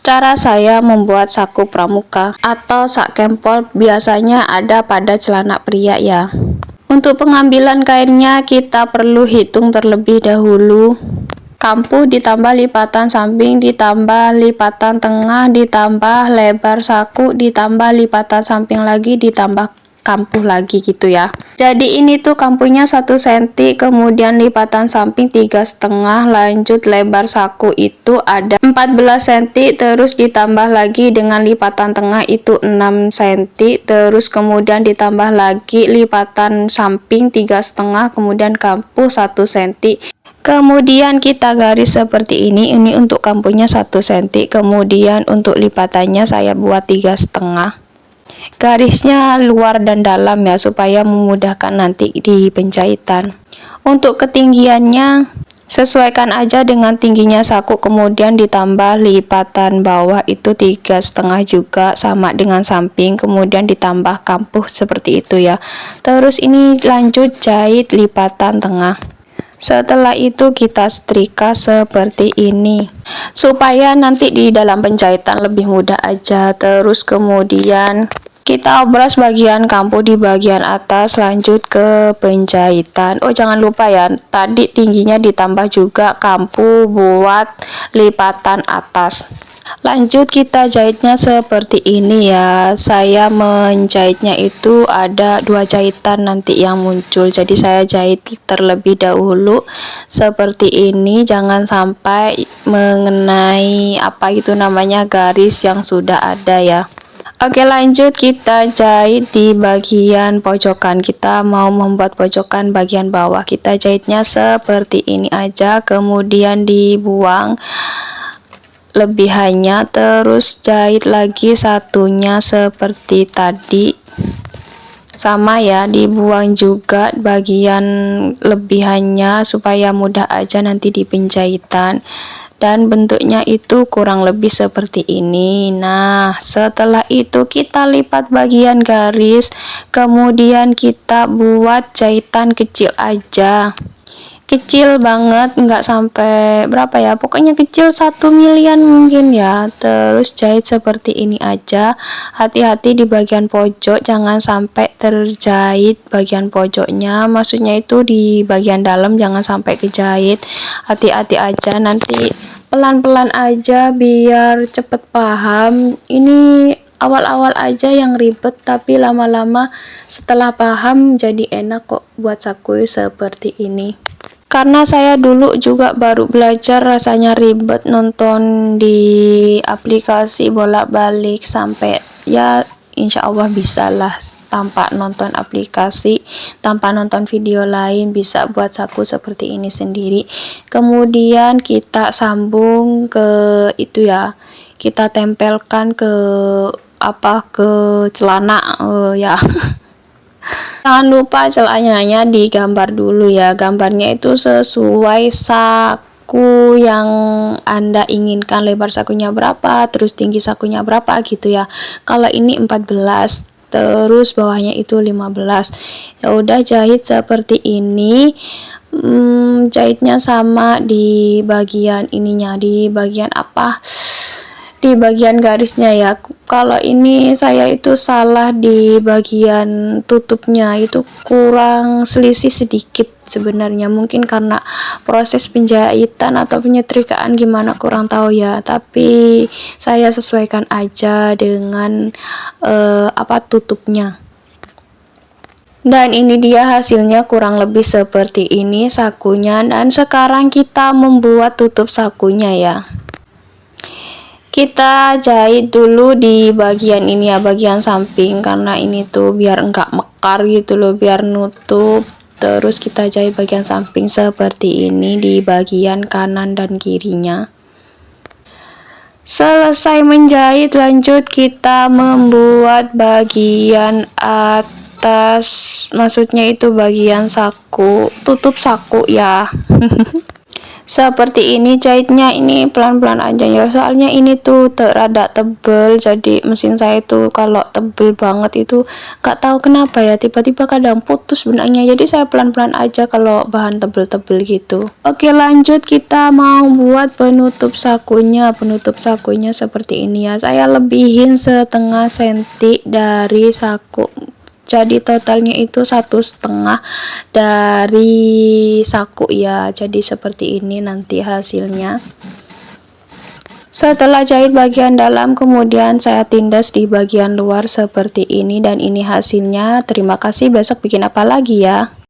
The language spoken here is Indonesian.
Cara saya membuat saku pramuka atau sak kempol biasanya ada pada celana pria ya. Untuk pengambilan kainnya kita perlu hitung terlebih dahulu. Kampuh ditambah lipatan samping ditambah lipatan tengah ditambah lebar saku ditambah lipatan samping lagi ditambah kampuh lagi gitu ya. Jadi ini tuh kampuhnya 1 cm, kemudian lipatan samping 3,5, lanjut lebar saku itu ada 14 cm, terus ditambah lagi dengan lipatan tengah itu 6 cm, terus kemudian ditambah lagi lipatan samping 3,5, kemudian kampuh 1 cm. Kemudian kita garis seperti ini untuk kampuhnya 1 cm, kemudian untuk lipatannya saya buat 3,5. Garisnya luar dan dalam ya, supaya memudahkan nanti di penjahitan. Untuk ketinggiannya sesuaikan aja dengan tingginya saku, kemudian ditambah lipatan bawah itu 3,5 juga sama dengan samping, kemudian ditambah kampuh seperti itu ya. Terus ini lanjut jahit lipatan tengah. Setelah itu kita setrika seperti ini supaya nanti di dalam penjahitan lebih mudah aja. Terus kemudian kita obras bagian kampuh di bagian atas, lanjut ke penjahitan. Oh jangan lupa ya, tadi tingginya ditambah juga kampuh buat lipatan atas. Lanjut kita jahitnya seperti ini ya. Saya menjahitnya itu ada 2 jahitan nanti yang muncul, jadi saya jahit terlebih dahulu seperti ini, jangan sampai mengenai apa itu namanya garis yang sudah ada ya. Oke, lanjut kita jahit di bagian pojokan. Kita mau membuat pojokan bagian bawah, kita jahitnya seperti ini aja, kemudian dibuang lebihannya, terus jahit lagi satunya seperti tadi sama ya, dibuang juga bagian lebihannya supaya mudah aja nanti di penjahitan. Dan bentuknya itu kurang lebih seperti ini. Nah, setelah itu kita lipat bagian garis, kemudian kita buat jahitan kecil aja, kecil banget, nggak sampai berapa ya, pokoknya kecil 1 milian mungkin ya. Terus jahit seperti ini aja, hati-hati di bagian pojok, jangan sampai terjahit bagian pojoknya, maksudnya itu di bagian dalam jangan sampai kejahit. Hati-hati aja, nanti pelan-pelan aja biar cepet paham. Ini awal-awal aja yang ribet, tapi lama-lama setelah paham jadi enak kok buat saku seperti ini. Karena saya dulu juga baru belajar, rasanya ribet, nonton di aplikasi bolak-balik sampai ya insya Allah bisa lah tanpa nonton aplikasi, tanpa nonton video lain, bisa buat saku seperti ini sendiri. Kemudian kita sambung ke itu ya, kita tempelkan ke ke celana ya. Jangan lupa celananya digambar dulu ya, gambarnya itu sesuai saku yang Anda inginkan, lebar sakunya berapa, terus tinggi sakunya berapa gitu ya. Kalau ini 14, terus bawahnya itu 15. Ya udah, jahit seperti ini. Jahitnya sama di bagian ininya, di bagian di bagian garisnya ya. Kalau ini saya itu salah di bagian tutupnya, itu kurang selisih sedikit sebenarnya, mungkin karena proses penjahitan atau penyetrikaan gimana kurang tahu ya, tapi saya sesuaikan aja dengan tutupnya. Dan ini dia hasilnya, kurang lebih seperti ini sakunya. Dan sekarang kita membuat tutup sakunya ya. Kita jahit dulu di bagian ini ya, bagian samping, karena ini tuh biar enggak mekar gitu loh, biar nutup. Terus kita jahit bagian samping seperti ini di bagian kanan dan kirinya. Selesai menjahit, lanjut kita membuat bagian atas, maksudnya itu bagian saku, tutup saku ya. Seperti ini jahitnya, ini pelan-pelan aja ya, soalnya ini tuh rada tebel, jadi mesin saya itu kalau tebel banget itu gak tahu kenapa ya, tiba-tiba kadang putus benangnya, jadi saya pelan-pelan aja kalau bahan tebel-tebel gitu. Oke, lanjut, kita mau buat penutup sakunya. Penutup sakunya seperti ini ya, saya lebihin setengah senti dari saku, jadi totalnya itu 1,5 dari saku ya. Jadi seperti ini nanti hasilnya. Setelah jahit bagian dalam, kemudian saya tindas di bagian luar seperti ini, dan ini hasilnya. Terima kasih, besok bikin apa lagi ya.